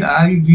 IG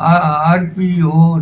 RPO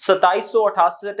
2768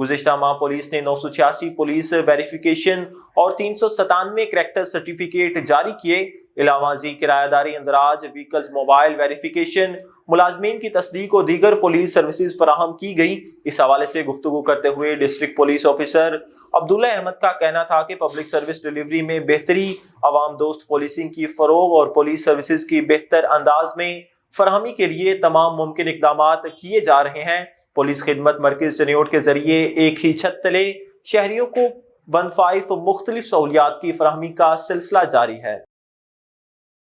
گزشتہ ماہ police نے 986 پولیس ویریفیکیشن اور 397 کریکٹر سرٹیفکیٹ جاری کیے۔ علاوہ ازیں کرایہ داری اندراج، وہیکلز موبائل ویریفیکیشن، ملازمین کی تصدیق اور دیگر پولیس سروسز فراہم کی گئی۔ اس حوالے سے گفتگو کرتے ہوئے ڈسٹرکٹ پولیس آفیسر عبداللہ احمد کا کہنا تھا کہ پبلک سروس ڈیلیوری میں بہتری، عوام دوست پولیسنگ کی فروغ اور پولیس سروسز کی بہتر انداز میں فراہمی کے لیے تمام ممکن اقدامات کیے جا رہے ہیں۔ پولیس خدمت مرکز چنیوٹ کے ذریعے ایک ہی چھت تلے شہریوں کو 15 مختلف سہولیات کی فراہمی کا سلسلہ جاری ہے۔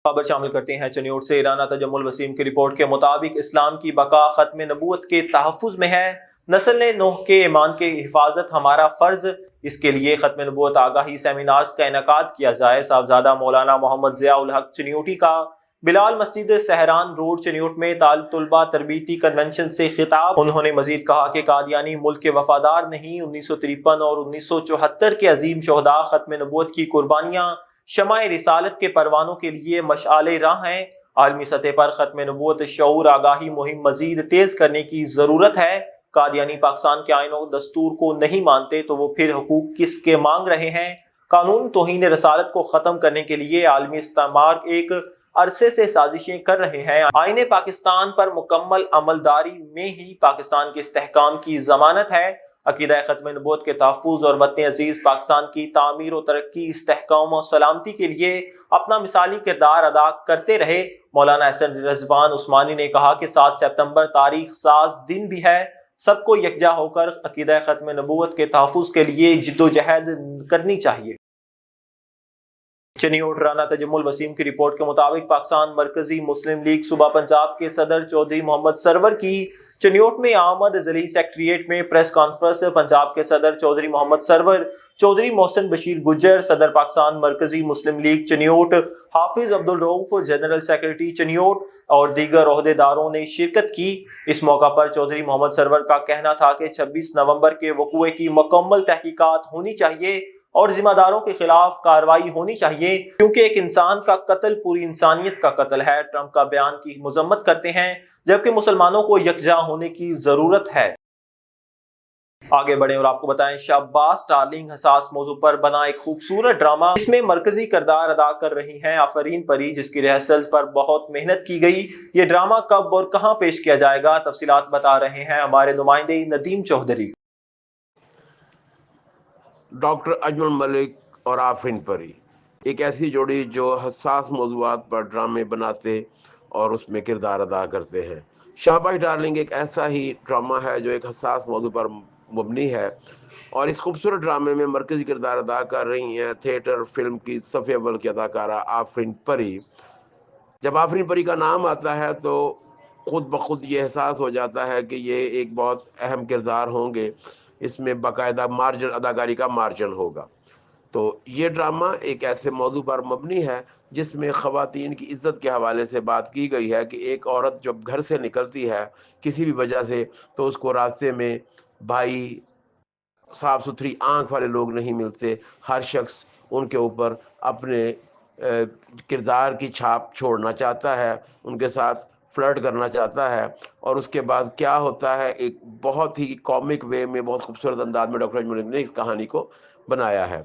خبر شامل کرتے ہیں چنیوٹ سے۔ رانا تجمل وسیم کی رپورٹ کے مطابق اسلام کی بقا ختم نبوت کے تحفظ میں ہے۔ نسل نوح کے ایمان کی حفاظت ہمارا فرض۔ اس کے لیے ختم نبوت آگاہی سیمینارز کا انعقاد کیا جائے۔ صاحبزادہ مولانا محمد ضیاء الحق چنیوٹی کا بلال مسجد سہران روڈ چنیوٹ میں طلبہ تربیتی کنونشن سے خطاب۔ انہوں نے مزید کہا کہ قادیانی ملک کے وفادار نہیں، 1953 اور 1974 کے عظیم شہداء ختم نبوت کی قربانیاں شمع رسالت کے پروانوں کے لیے مشعل راہ ہیں۔ عالمی سطح پر ختم نبوت شعور آگاہی مہم مزید تیز کرنے کی ضرورت ہے۔ قادیانی پاکستان کے آئین و دستور کو نہیں مانتے تو وہ پھر حقوق کس کے مانگ رہے ہیں؟ قانون توہین رسالت کو ختم کرنے کے لیے عالمی استعمار ایک عرصے سے سازشیں کر رہے ہیں۔ آئین پاکستان پر مکمل عملداری میں ہی پاکستان کے استحکام کی ضمانت ہے۔ عقیدہ ختم نبوت کے تحفظ اور وطن عزیز پاکستان کی تعمیر و ترقی، استحکام و سلامتی کے لیے اپنا مثالی کردار ادا کرتے رہے۔ مولانا حسن رضوان عثمانی نے کہا کہ 7 سپتمبر تاریخ ساز دن بھی ہے۔ سب کو یکجا ہو کر عقیدہ ختم نبوت کے تحفظ کے لیے جدوجہد کرنی چاہیے۔ چنیوٹ رانا تجمل وسیم کی رپورٹ کے مطابق پاکستان مرکزی مسلم لیگ صوبہ پنجاب کے صدر چودھری محمد سرور کی چنیوٹ میں آمد۔ ضلعی سیکریٹریٹ میں پریس کانفرنس۔ پنجاب کے صدر چودھری محمد سرور، چودھری محسن بشیر گجر، صدر پاکستان مرکزی مسلم لیگ چنیوٹ، حافظ عبدالرؤف جنرل سیکریٹری چنیوٹ اور دیگر عہدیداروں نے شرکت کی۔ اس موقع پر چودھری محمد سرور کا کہنا تھا کہ 26 نومبر کے وقوعے کی مکمل تحقیقات ہونی چاہیے اور ذمہ داروں کے خلاف کارروائی ہونی چاہیے، کیونکہ ایک انسان کا قتل پوری انسانیت کا قتل ہے۔ ٹرمپ کا بیان کی مذمت کرتے ہیں جبکہ مسلمانوں کو یکجا ہونے کی ضرورت ہے۔ آگے بڑھیں اور آپ کو بتائیں شہباز ڈارلنگ حساس موضوع پر بنا ایک خوبصورت ڈرامہ، اس میں مرکزی کردار ادا کر رہی ہیں آفرین پری، جس کی ریہرسلز پر بہت محنت کی گئی۔ یہ ڈرامہ کب اور کہاں پیش کیا جائے گا، تفصیلات بتا رہے ہیں ہمارے نمائندے ندیم چودھری۔ ڈاکٹر اجمل ملک اور آفرین پری ایک ایسی جوڑی جو حساس موضوعات پر ڈرامے بناتے اور اس میں کردار ادا کرتے ہیں۔ شہباز ڈارلنگ ایک ایسا ہی ڈرامہ ہے جو ایک حساس موضوع پر مبنی ہے، اور اس خوبصورت ڈرامے میں مرکزی کردار ادا کر رہی ہیں تھیٹر فلم کی صف اول کی اداکارہ آفرین پری۔ جب آفرین پری کا نام آتا ہے تو خود بخود یہ احساس ہو جاتا ہے کہ یہ ایک بہت اہم کردار ہوں گے، اس میں باقاعدہ مارجن اداکاری کا مارجن ہوگا۔ تو یہ ڈرامہ ایک ایسے موضوع پر مبنی ہے جس میں خواتین کی عزت کے حوالے سے بات کی گئی ہے کہ ایک عورت جب گھر سے نکلتی ہے کسی بھی وجہ سے تو اس کو راستے میں بھائی، صاف ستھری آنکھ والے لوگ نہیں ملتے، ہر شخص ان کے اوپر اپنے کردار کی چھاپ چھوڑنا چاہتا ہے، ان کے ساتھ فلرٹ کرنا چاہتا ہے، اور اس کے بعد کیا ہوتا ہے ایک بہت ہی کامک وے میں، بہت خوبصورت انداز میں ڈاکٹر اجمل نے اس کہانی کو بنایا ہے،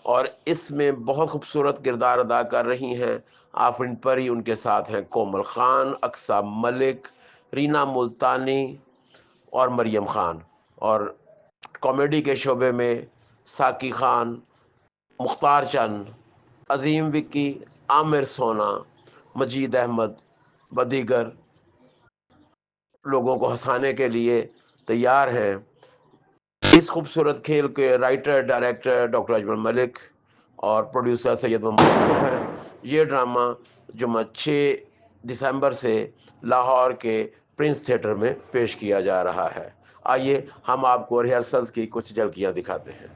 اور اس میں بہت خوبصورت کردار ادا کر رہی ہیں آفرین پری، ان کے ساتھ ہیں کومل خان، اقصیٰ ملک، رینا ملتانی اور مریم خان، اور کامیڈی کے شعبے میں ساکی خان، مختار چند، عظیم وکی، عامر سونا، مجید احمد و دیگر لوگوں کو ہنسانے کے لیے تیار ہیں۔ اس خوبصورت کھیل کے رائٹر ڈائریکٹر ڈاکٹر اجمل ملک اور پروڈیوسر سید محمد یوسف ہیں۔ یہ ڈرامہ جمعہ 6 دسمبر سے لاہور کے پرنس تھیٹر میں پیش کیا جا رہا ہے۔ آئیے ہم آپ کو ریہرسلز کی کچھ جھلکیاں دکھاتے ہیں۔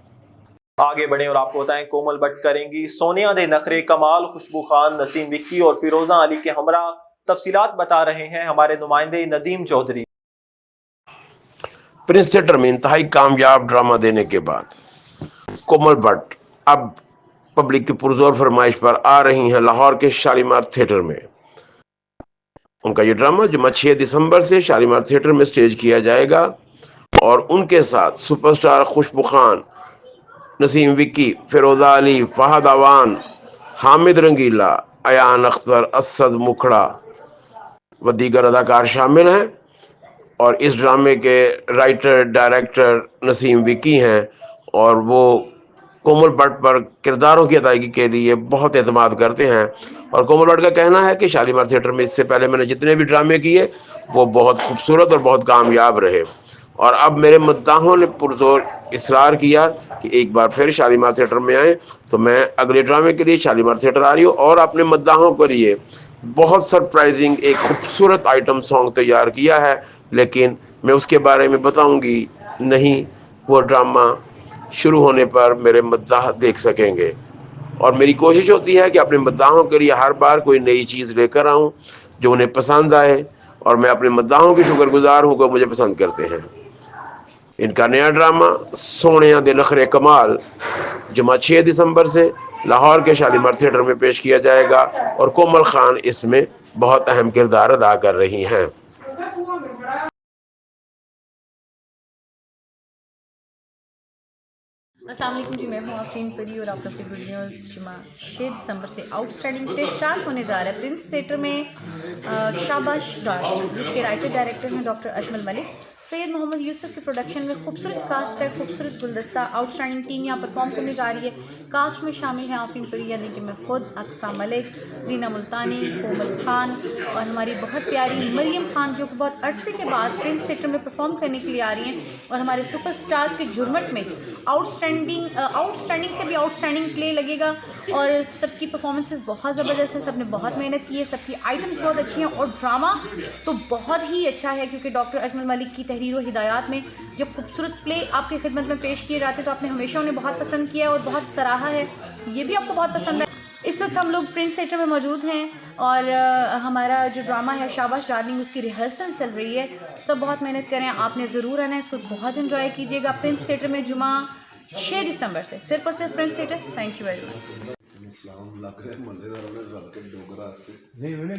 آگے بڑھیں اور آپ کو بتائیں کومل بٹ کریں گی سونیا دے نخرے، کمال خوشبو خان، نسیم وکی اور فیروزہ علی کے ہمراہ۔ تفصیلات بتا رہے ہیں ہمارے نمائندے ندیم چودھری۔ پرنس تھیٹر میں انتہائی کامیاب ڈرامہ دینے کے بعد کومل بٹ اب پبلک کی پرزور فرمائش پر آ رہی ہیں لاہور کے شالیمار تھیٹر میں۔ ان کا یہ ڈرامہ جمعہ 6 دسمبر سے شالیمار تھیٹر میں سٹیج کیا جائے گا، اور ان کے ساتھ سپر سٹار خوشبو خان، نسیم وکی، فیروزہ علی، فہد عوان، حامد رنگیلا، ایان اختر، اسد مکھڑا و دیگر اداکار شامل ہیں۔ اور اس ڈرامے کے رائٹر ڈائریکٹر نسیم وکی ہیں، اور وہ کومل بٹ پر کرداروں کی ادائیگی کے لیے بہت اعتماد کرتے ہیں۔ اور کومل بٹ کا کہنا ہے کہ شالیمار تھیٹر میں اس سے پہلے میں نے جتنے بھی ڈرامے کیے وہ بہت خوبصورت اور بہت کامیاب رہے، اور اب میرے مداحوں نے پرزور اصرار کیا کہ ایک بار پھر شالیمار تھیٹر میں آئیں، تو میں اگلے ڈرامے کے لیے شالیمار تھیٹر آ رہی ہوں، اور اپنے مداحوں کے لیے بہت سرپرائزنگ ایک خوبصورت آئٹم سانگ تیار کیا ہے، لیکن میں اس کے بارے میں بتاؤں گی نہیں، وہ ڈرامہ شروع ہونے پر میرے مداح دیکھ سکیں گے۔ اور میری کوشش ہوتی ہے کہ اپنے مداحوں کے لیے ہر بار کوئی نئی چیز لے کر آؤں جو انہیں پسند آئے، اور میں اپنے مداحوں کی شکر گزار ہوں کہ مجھے پسند کرتے ہیں۔ ان کا نیا ڈرامہ سونیاں دے نخرے کمال جمعہ 6 دسمبر سے لاہور کے شالیمار تھیٹر میں پیش کیا جائے گا، اور کومل خان اس میں بہت اہم کردار ادا کر رہی ہیں۔ السلام علیکم جی، میں ہوں آفرین پری اور آپ لوگ کے گڈ نیوز جمعہ 6 دسمبر سے آؤٹ اسٹینڈنگ پہ اسٹارٹ ہونے جا رہا ہے پرنس تھیٹر میں شاباش ڈارلنگ، جس کے رائٹر ڈائریکٹر ہیں ڈاکٹر اجمل ملک۔ سید محمد یوسف کے پروڈکشن میں خوبصورت کاسٹ کا ایک خوبصورت گلدستہ آؤٹ اسٹینڈنگ ٹیم یہاں پرفارم کرنے جا رہی ہے۔ کاسٹ میں شامل ہیں آفرین پری یعنی کہ میں خود، اقصیٰ ملک، رینا ملتانی، کومل خان، اور ہماری بہت پیاری مریم خان جو کہ بہت عرصے کے بعد پرنس تھیٹر میں پرفارم کرنے کے لیے آ رہی ہیں، اور ہمارے سپر سٹارز کے جرمٹ میں آؤٹ اسٹینڈنگ سے بھی آؤٹ اسٹینڈنگ پلے لگے گا، اور سب کی پرفارمنسز بہت زبردست ہیں، سب نے بہت محنت کی ہے، سب کی آئٹمز بہت اچھی ہیں، اور ڈرامہ تو بہت ہی اچھا ہے، کیونکہ ڈاکٹر اجمل ملک کی تحریر و ہدایات میں جب خوبصورت پلے آپ کی خدمت میں پیش کیے جاتے ہیں تو آپ نے ہمیشہ انہیں بہت پسند کیا ہے اور بہت سراہا ہے، یہ بھی آپ کو بہت پسند ہے۔ اس وقت ہم لوگ پرنس تھیٹر میں موجود ہیں، اور ہمارا جو ڈرامہ ہے شاباش ڈارلنگ، اس کی ریہرسل چل رہی ہے۔ سب بہت محنت کریں، آپ نے ضرور آنا ہے، اس کو بہت انجوائے کیجیے گا پرنس تھیٹر میں جمعہ 6 دسمبر سے، صرف اور صرف prince theatre. Thank you very much.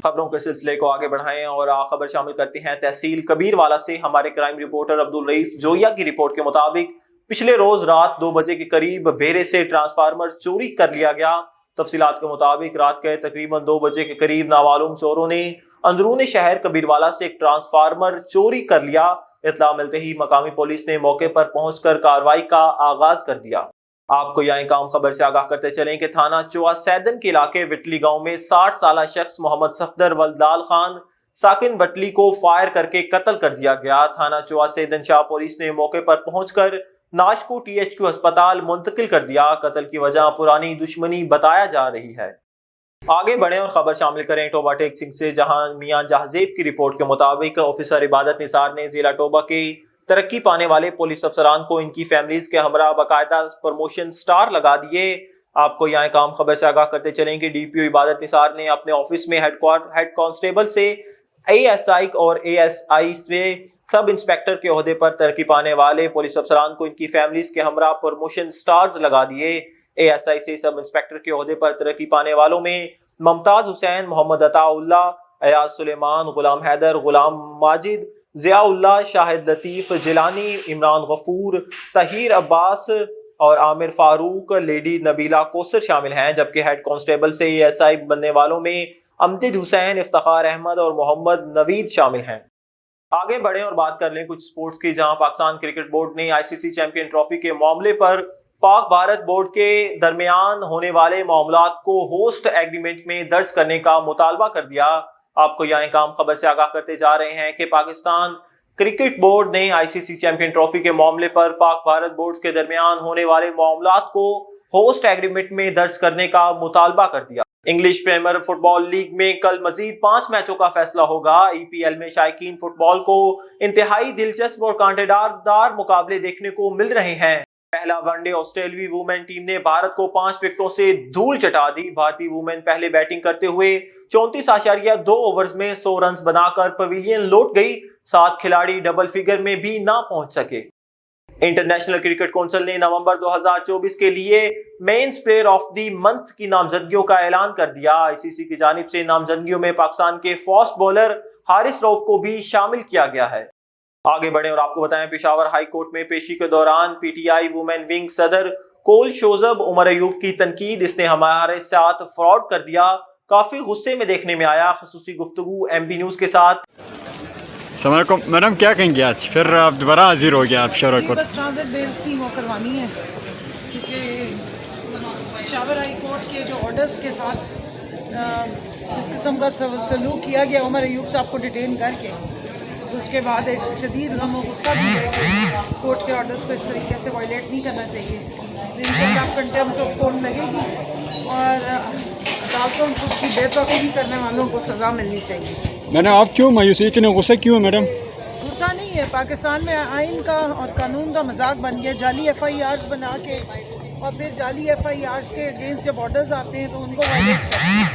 خبروں کے سلسلے کو آگے بڑھائیں اور خبر شامل کرتے ہیں تحصیل کبیر والا سے۔ ہمارے کرائم رپورٹر عبدالرئیف جویا کی رپورٹ کے مطابق پچھلے روز رات 2 بجے کے قریب بیرے سے ٹرانسفارمر چوری کر لیا گیا۔ تفصیلات کے مطابق رات کے تقریباً 2 بجے کے قریب نامعلوم چوروں نے اندرون شہر کبیر والا سے ایک ٹرانسفارمر چوری کر لیا۔ اطلاع ملتے ہی مقامی پولیس نے موقع پر پہنچ کر کارروائی کا آغاز کر دیا۔ آپ کو یہاں کام خبر سے آگاہ کرتے چلیں کہ تھانہ چوہا سیدن کے علاقے وٹلی گاؤں میں 60 سالہ شخص محمد صفدر ولدلال خان ساکن وٹلی کو فائر کر کے قتل کر دیا گیا۔ تھانہ چوہا سیدن شاہ پولیس نے موقع پر پہنچ کر ناش کو THQ ہسپتال منتقل کر دیا۔ قتل کی وجہ پرانی دشمنی بتایا جا رہی ہے۔ آگے بڑھیں اور خبر شامل کریں ٹوبہ ٹیک سنگھ سے، جہاں میاں جہزیب کی رپورٹ کے مطابق آفیسر عبادت نثار نے ضلع ٹوبہ کے ترقی پانے والے پولیس افسران کو ان کی فیملیز کے ہمراہ باقاعدہ پروموشن سٹار لگا دیے۔ آپ کو یہاں کام خبر سے آگاہ کرتے چلیں کہ DPO عبادت نثار نے اپنے آفس میں ہیڈ کانسٹیبل سے ASI اور ASI سے سب انسپیکٹر کے عہدے پر ترقی پانے والے پولیس افسران کو ان کی فیملیز کے ہمراہ پروموشن سٹارز لگا دیے۔ ASI سے سب انسپیکٹر کے عہدے پر ترقی پانے والوں میں ممتاز حسین، محمد عطا اللہ، ایاز سلیمان، غلام حیدر، غلام ماجد، ضیاء اللہ، شاہد لطیف جیلانی، عمران غفور، طاہر عباس اور عامر فاروق، لیڈی نبیلہ کوثر شامل ہیں، جبکہ ہیڈ کانسٹیبل سے ASI بننے والوں میں امجد حسین، افتخار احمد اور محمد نوید شامل ہیں۔ آگے بڑھیں اور بات کر لیں کچھ سپورٹس کی، جہاں پاکستان کرکٹ بورڈ نے ICC چیمپئن ٹرافی کے معاملے پر پاک بھارت بورڈ کے درمیان ہونے والے معاملات کو ہوسٹ ایگریمنٹ میں درج کرنے کا مطالبہ کر دیا۔ آپ کو یہاں کام خبر سے آگاہ کرتے جا رہے ہیں کہ پاکستان کرکٹ بورڈ نے ICC چیمپئن ٹرافی کے معاملے پر پاک بھارت بورڈز کے درمیان ہونے والے معاملات کو ہوسٹ ایگریمنٹ میں درج کرنے کا مطالبہ کر دیا۔ انگلش پریمیئر فٹ بال لیگ میں کل مزید 5 میچوں کا فیصلہ ہوگا۔ EPL میں شائقین فٹ بال کو انتہائی دلچسپ اور کانٹے دار مقابلے دیکھنے کو مل رہے ہیں۔ پہلا ون ڈے آسٹریلوی وومن ٹیم نے بھارت کو 5 وکٹوں سے دھول چٹا دی۔ بھارتی وومن پہلے بیٹنگ کرتے ہوئے 34.2 اوورز میں 100 رنز بنا کر پویلین لوٹ گئی۔ 7 کھلاڑی ڈبل فگر میں بھی نہ پہنچ سکے۔ انٹرنیشنل کرکٹ کونسل نے نومبر 2024 کے لیے men's player of the month کی نامزدگیوں کا اعلان کر دیا۔ ICC کی جانب سے نامزدگیوں میں پاکستان کے فاسٹ بولر حارث رؤف کو بھی شامل کیا گیا ہے۔ آگے بڑھیں اور آپ کو بتائیں پشاور ہائی کورٹ میں پیشی کے دوران P T I women wing صدر کول شوزب عمر ایوب کی تنقید، اس نے ہمارے ساتھ فراڈ کر دیا، کافی غصے میں دیکھنے میں آیا۔ خصوصی گفتگو ایم بی نیوز کے ساتھ۔ السلام علیکم میڈم، کیا کہیں گے آج پھر آپ دوبارہ حاضر ہو گیا؟ آپ پشاور کورٹ بس ٹرانزٹ بیل سی وہ کروانی ہے، کیونکہ پشاور ہائی کورٹ کے جو آرڈرز کے ساتھ اس قسم کا سلوک کیا گیا عمر ایوب صاحب کو ڈیٹین کر کے، تو اس کے بعد ایک شدید غم و غصہ بھی ہے کہ کورٹ کے آرڈرز کو اس طریقے سے وائلیٹ نہیں کرنا چاہیے۔ انشاءاللہ کنٹمپٹ آف کورٹ لگے گی اور عدالتوں کی بے توقیفی کرنے والوں کو سزا ملنی چاہیے۔ میڈم آپ کیوں مایوسی، اتنے غصہ کیوں ہے میڈم؟ غصہ نہیں ہے، پاکستان میں آئین کا اور قانون کا مذاق بن گیا، جعلی ایف آئی آرز بنا کے اور پھر جعلی ایف آئی آرز کے اگینسٹ جب آرڈرز آتے ہیں تو ان کو وائلیٹ کرتے ہیں۔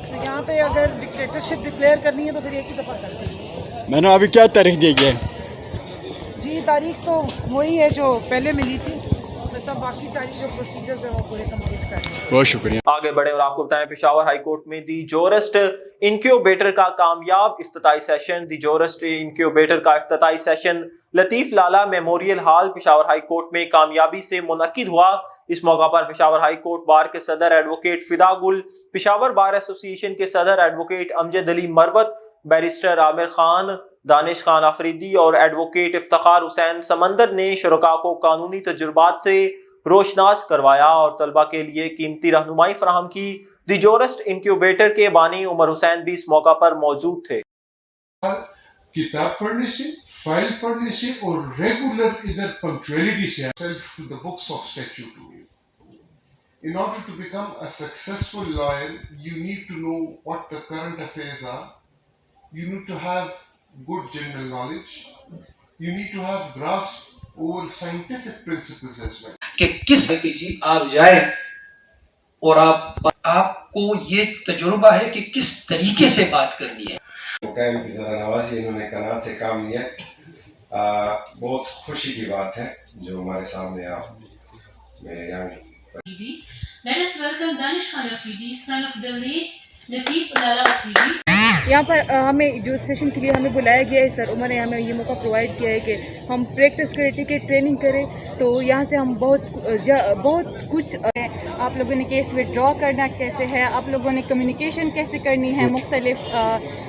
تو یہاں پہ اگر ڈکٹیٹرشپ ڈکلیئر کرنی ہے تو پھر ایک ہی دفعہ کرتے ہیں۔ میڈم ابھی کیا تاریخ دی گئی ہے؟ جی تاریخ تو وہی ہے جو پہلے ملی تھی، بس اب باقی ساری جو پروسیجرز ہیں وہ پورے کمپلیٹ کر رہے ہیں۔ بہت شکریہ۔ آگے بڑھیں اور آپ کو بتائیں پشاور ہائی کورٹ میں دی جورسٹ انکیوبیٹر کا کامیاب افتتاحی سیشن۔ دی جورسٹ انکیوبیٹر کا افتتاحی session Latif Lala memorial hall Peshawar high court میں کامیابی سے منعقد ہوا۔ اس موقع پر پشاور ہائی کورٹ بار کے صدر ایڈوکیٹ فدا گل، پشاور بار ایسوسی ایشن کے صدر ایڈوکیٹ امجد علی مروت، بیرسٹر عامر خان، دانش خان آفریدی اور ایڈوکیٹ افتخار حسین سمندر نے شرکاء کو قانونی تجربات سے روشناس کروایا اور طلبہ کے لیے قیمتی رہنمائی فراہم کی۔ دی جورسٹ انکیوبیٹر کے بانی عمر حسین بھی اس موقع پر موجود تھے۔ کتاب پڑھنے سے، فائل پڑھنے سے اور ریگولر ادھر پنکچویلٹی سے self to the books of statute rule. In order to become a successful lawyer, you need to know what the current affairs are. You need to have good general knowledge. You need to have grasp over scientific principles as well. کہ کس کہ جی آپ جائیں اور آپ کو یہ تجربہ ہے کہ کس طریقے سے بات کرنی ہے۔ کیمپ ذرا نوازی انہوں نے قناعت سے کام لیا، بہت خوشی کی بات ہے جو ہمارے سامنے آپ میرے یہاں۔ Let us welcome Danish Khan Afridi, son of the late Lateef Lala Afridi. یہاں پر ہمیں جو سیشن کے لیے ہمیں بلایا گیا ہے، سر عمر نے ہمیں یہ موقع پرووائڈ کیا ہے کہ ہم پریکٹس سیکیورٹی کی ٹریننگ کریں، تو یہاں سے ہم بہت کچھ آپ لوگوں نے کیس وڈرا کرنا کیسے ہے، آپ لوگوں نے کمیونیکیشن کیسے کرنی ہے مختلف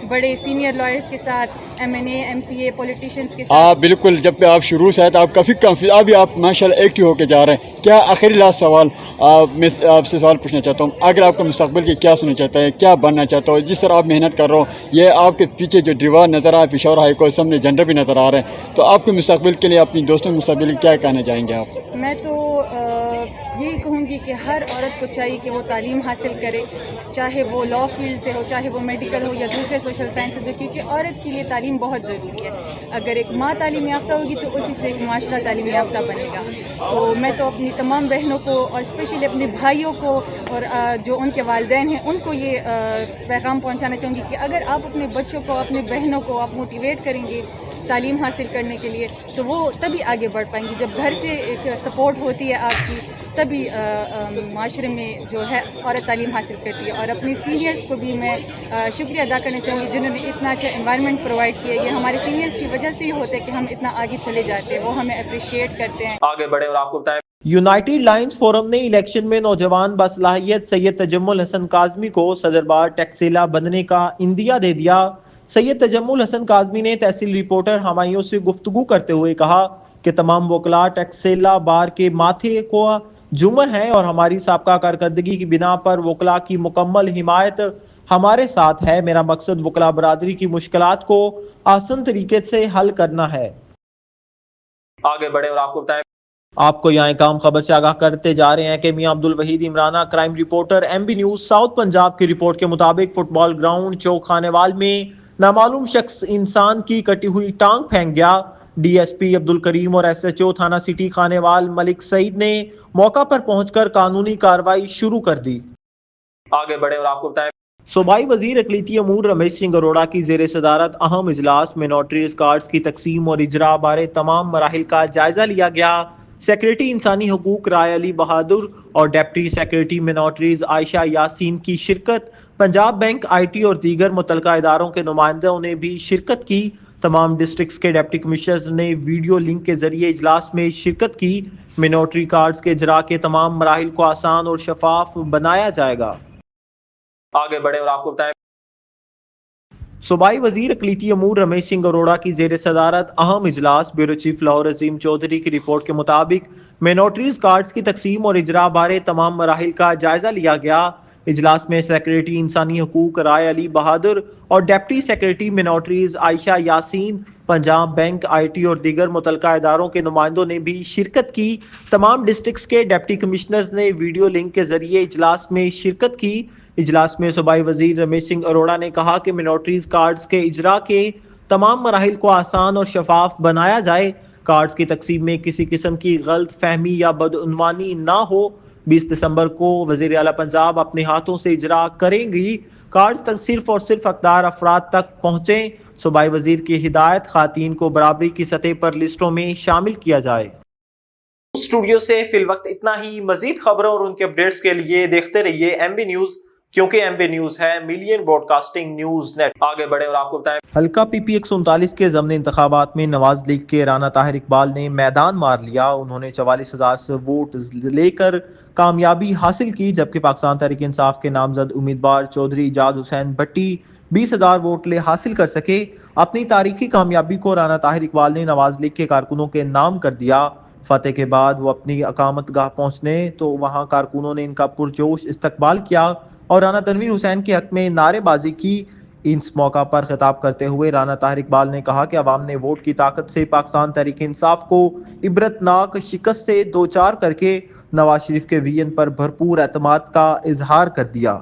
بڑے سینئر لائرز کے ساتھ، ایم این اے، ایم پی اے، پولیٹیشینس کے ساتھ۔ بالکل، جب آپ شروع سے آئے تو آپ کافی ابھی آپ ماشاء اللہ ایکٹیو ہو کے جا رہے ہیں۔ کیا آخری لاسٹ سوال میں آپ سے سوال پوچھنا چاہتا ہوں، اگر آپ کو مستقبل کی کیا سننا چاہتا ہے، کیا بننا چاہتا ہو، جس طرح آپ محنت کر رہے ہو، یہ آپ کے پیچھے جو دیوار نظر آ رہا ہے پشاور ہائی کورٹ سامنے جھنڈا بھی نظر آ رہا ہے، تو آپ کے مستقبل کے لیے اپنی دوستوں کے مستقبل کے کیا کہنا چاہیں گے آپ؟ میں تو یہی کہوں گی کہ ہر عورت کو چاہیے کہ وہ تعلیم حاصل کرے، چاہے وہ لا فیلڈ سے ہو، چاہے وہ میڈیکل ہو یا دوسرے سوشل سائنسز ہو، کیونکہ عورت کے لیے تعلیم بہت ضروری ہے۔ اگر ایک ماں تعلیم یافتہ ہوگی تو اسی سے ایک معاشرہ تعلیم یافتہ بنے گا۔ تو میں تو اپنی تمام بہنوں کو اور اسپیشلی اپنے بھائیوں کو اور جو ان کے والدین ہیں ان کو یہ پیغام پہنچانا چاہوں گی کہ اگر آپ اپنے بچوں کو، اپنے بہنوں کو آپ موٹیویٹ کریں گے تعلیم حاصل کرنے کے لیے تو وہ تبھی آگے بڑھ پائیں گی۔ جب گھر سے ایک سپورٹ ہوتی ہے آپ کی تبھی معاشرے میں جو ہے عورت تعلیم حاصل کرتی ہے۔ اور اپنے سینئرز کو بھی میں شکریہ ادا کرنا چاہوں گی جنہوں نے اتنا اچھا انوائرمنٹ پرووائڈ کیا۔ یہ ہمارے سینئرز کی وجہ سے ہی ہوتا ہے کہ ہم اتنا آگے چلے جاتے ہیں، وہ ہمیں اپریشیٹ کرتے ہیں۔ آگے بڑھیں اور آپ کو بتائیں یونائیٹڈ لائنز فورم نے الیکشن میں نوجوان باصلاحیت سید تجمل حسن کاظمی کو صدر بار ٹیکسیلا بننے کا عندیہ دے دیا۔ سید تجمل حسن کاظمی نے تحصیل رپورٹر ہمایوں سے گفتگو کرتے ہوئے کہا کہ تمام وکلاء ٹیکسیلا بار کے ماتھے کو جمر ہیں اور ہماری سابقہ کارکردگی کی بنا پر وکلاء کی مکمل حمایت ہمارے ساتھ ہے۔ میرا مقصد وکلاء برادری کی مشکلات کو آسان طریقے سے حل کرنا ہے۔ آگے بڑھیں اور آپ کو بتائیں آپ کو یہاں کام خبر سے آگاہ کرتے جا رہے ہیں کہ Mian Abdulwaheed Imrana crime reporter M B news south Punjab کی رپورٹ کے مطابق فٹ بال گراؤنڈ چوک خانے وال میں نامعلوم شخص انسان کی کٹی ہوئی ٹانگ پھینک گیا۔ ڈی ایس پی عبدالکریم اور ایس ایچ او تھانہ سٹی خانے وال ملک سعید نے موقع پر پہنچ کر قانونی کارروائی شروع کر دی۔ آگے بڑھیں اور آپ کو بتائیں صوبائی وزیر اقلیتی امور رمیش سنگھ اروڑا کی زیر صدارت اہم اجلاس میں نوٹریز کارڈز کی تقسیم اور اجراء بارے تمام مراحل کا جائزہ لیا گیا۔ سیکریٹری انسانی حقوق رائے علی بہادر اور deputy secretary minorities Ayesha Yasin کی شرکت، پنجاب بینک، آئی ٹی اور دیگر متعلقہ اداروں کے نمائندوں نے بھی شرکت کی۔ تمام ڈسٹرکٹس کے ڈپٹی کمشنرز نے ویڈیو لنک کے ذریعے اجلاس میں شرکت کی۔ منوٹری کارڈز کے اجراء کے تمام مراحل کو آسان اور شفاف بنایا جائے گا۔ آگے بڑھیں اور آپ کو بتائیں، صوبائی وزیر اقلیتی امور رمیش سنگھ اروڑا کی زیر صدارت اہم اجلاس بیورو چیف لاہور عظیم چودھری کی رپورٹ کے مطابق منوٹریز کارڈز کی تقسیم اور اجراء بارے تمام مراحل کا جائزہ لیا گیا۔ اجلاس میں سیکریٹری انسانی حقوق رائے علی بہادر اور deputy secretary minorities Ayesha Yasin, Punjab bank, I T اور دیگر متعلقہ اداروں کے نمائندوں نے بھی شرکت کی۔ تمام ڈسٹرکٹس کے ڈپٹی کمشنرز نے ویڈیو لنک کے ذریعے اجلاس میں شرکت کی۔ اجلاس میں صوبائی وزیر رمیش سنگھ اروڑا نے کہا کہ منوٹریز کارڈز کے اجراء کے تمام مراحل کو آسان اور شفاف بنایا جائے، کارڈز کی تقسیم میں کسی قسم کی غلط فہمی یا بدعنوانی نہ ہو۔ 20 دسمبر کو وزیر اعلیٰ پنجاب اپنے ہاتھوں سے اجرا کریں گی، کارڈز تک صرف اور صرف حقدار افراد تک پہنچیں۔ صوبائی وزیر کی ہدایت، خواتین کو برابری کی سطح پر لسٹوں میں شامل کیا جائے۔ اسٹوڈیو سے فی الوقت اتنا ہی۔ مزید خبروں اور ان کے اپڈیٹس کے لیے دیکھتے رہیے ایم بی نیوز، کیونکہ ایم بی نیوز ہے million broadcasting news net. آگے بڑھیں اور آپ کو بتائیں، حلقہ پی پی 139 کے ضمنی انتخابات میں نواز لیگ کے رانا طاہر اقبال نے میدان مار لیا۔ انہوں نے 44,000 سے ووٹ لے کر کامیابی حاصل کی، جبکہ پاکستان تحریک انصاف کے نامزد امیدوار چودھری ایجاد حسین بٹی 20,000 ووٹ حاصل کر سکے۔ اپنی تاریخی کامیابی کو رانا طاہر اقبال نے نواز لیگ کے کارکنوں کے نام کر دیا۔ فتح کے بعد وہ اپنی اقامت گاہ پہنچنے تو وہاں کارکنوں نے ان کا پرجوش استقبال کیا اور رانا تنویر حسین کے حق میں نعرے بازی کی۔ اس موقع پر خطاب کرتے ہوئے رانا طاہر اقبال نے کہا کہ عوام نے ووٹ کی طاقت سے پاکستان تحریک انصاف کو عبرتناک شکست سے دوچار کر کے نواز شریف کے ویژن پر بھرپور اعتماد کا اظہار کر دیا۔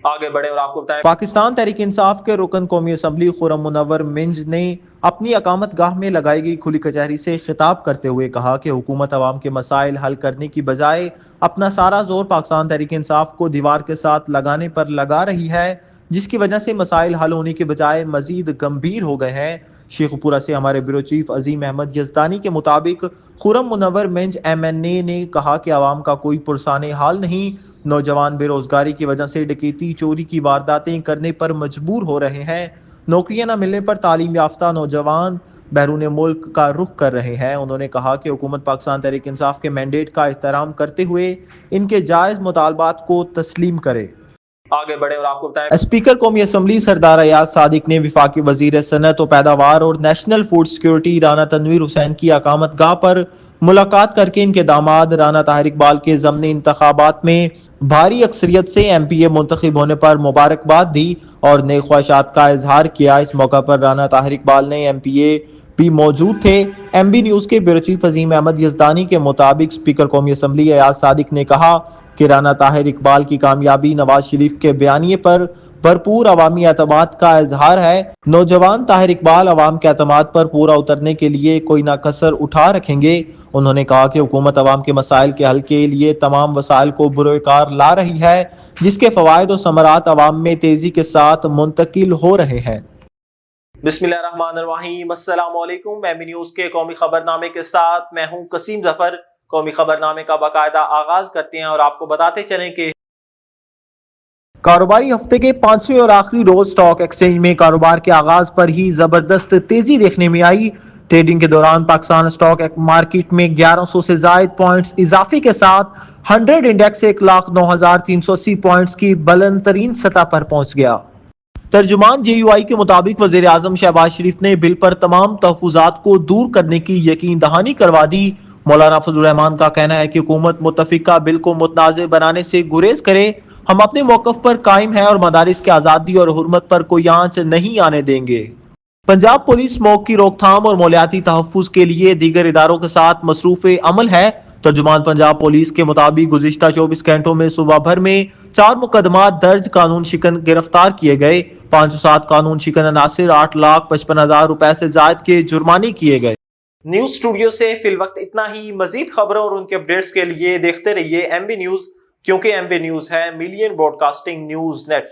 آگے بڑھیں اور آپ کو بتائیں، پاکستان تحریک انصاف کے رکن قومی اسمبلی خرم منور منج نے اپنی اقامت گاہ میں لگائی گئی کھلی کچہری سے خطاب کرتے ہوئے کہا کہ حکومت عوام کے مسائل حل کرنے کی بجائے اپنا سارا زور پاکستان تحریک انصاف کو دیوار کے ساتھ لگانے پر لگا رہی ہے، جس کی وجہ سے مسائل حل ہونے کے بجائے مزید گمبھیر ہو گئے ہیں۔ شیخ پورہ سے ہمارے بیورو چیف عظیم احمد یزدانی کے مطابق خرم منور منج ایم این اے نے کہا کہ عوام کا کوئی پرسان حال نہیں، نوجوان بے روزگاری کی وجہ سے ڈکیتی چوری کی وارداتیں کرنے پر مجبور ہو رہے ہیں، نوکریاں نہ ملنے پر تعلیم یافتہ نوجوان بیرون ملک کا رخ کر رہے ہیں۔ انہوں نے کہا کہ حکومت پاکستان تحریک انصاف کے مینڈیٹ کا احترام کرتے ہوئے ان کے جائز مطالبات کو تسلیم کرے۔ آگے بڑھیں اور آپ کو بتائیں، اسپیکر قومی اسمبلی سردار ایاز صادق نے وفاقی وزیر صنعت و پیداوار اور national food security Rana Tanveer Hussain کی اقامت گاہ پر ملاقات کر کے ان کے داماد رانا طاہر اقبال کے ضمنی انتخابات میں بھاری اکثریت سے ایم پی اے منتخب ہونے پر مبارکباد دی اور نیک خواہشات کا اظہار کیا۔ اس موقع پر رانا طاہر اقبال نے ایم پی اے بھی موجود تھے۔ ایم بی نیوز کے بیورو چیف عظیم احمد یزدانی کے مطابق اسپیکر قومی اسمبلی ایاز صادق نے کہا کہ رانا طاہر اقبال کی کامیابی نواز شریف کے بیانیے پر بھرپور عوامی اعتماد کا اظہار ہے۔ نوجوان طاہر اقبال عوام کے اعتماد پر پورا اترنے کے لیے کوئی نہ کسر اٹھا رکھیں گے۔ انہوں نے کہا کہ حکومت عوام کے مسائل کے حل کے لیے تمام وسائل کو بروئے کار لا رہی ہے، جس کے فوائد و ثمرات عوام میں تیزی کے ساتھ منتقل ہو رہے ہیں۔ بسم اللہ الرحمن الرحیم، السلام علیکم۔ ایم بی نیوز کے قومی خبرنامے کے ساتھ میں ہوں قسیم ظفر۔ قومی خبرنامے کا باقاعدہ آغاز کرتے ہیں اور آپ کو بتاتے چلیں کہ کاروباری ہفتے کے 5ویں اور آخری روز سٹاک ایکسچینج میں کاروبار کے آغاز پر ہی زبردست تیزی دیکھنے میں آئی۔ ٹریڈنگ کے دوران پاکستان سٹاک مارکیٹ میں 1100 سے زائد پوائنٹس اضافے کے ساتھ 100 انڈیکس 1,09,380 پوائنٹس کی بلند ترین سطح پر پہنچ گیا۔ ترجمان جے یو آئی کے مطابق وزیر اعظم شہباز شریف نے بل پر تمام تحفظات کو دور کرنے کی یقین دہانی کروا دی۔ مولانا فضل الرحمان کا کہنا ہے کہ حکومت متفقہ بل کو متنازع بنانے سے گریز کرے۔ ہم اپنے موقف پر قائم ہیں اور مدارس کی آزادی اور حرمت پر کوئی آنچ نہیں آنے دیں گے۔ پنجاب پولیس اسموک کی روک تھام اور مالیاتی تحفظ کے لیے دیگر اداروں کے ساتھ مصروف عمل ہے۔ ترجمان پنجاب پولیس کے مطابق گزشتہ 24 گھنٹوں میں صوبہ بھر میں 4 مقدمات درج، قانون شکن گرفتار کیے گئے، 507 قانون شکن عناصر 8,55,000 روپے سے زائد کے جرمانے کیے گئے۔ نیوز اسٹوڈیو سے فی الوقت اتنا ہی۔ مزید خبروں اور ان کے اپڈیٹس کے لیے دیکھتے رہیے ایم بی نیوز، کیونکہ ایم بی نیوز ہے million broadcasting news net work.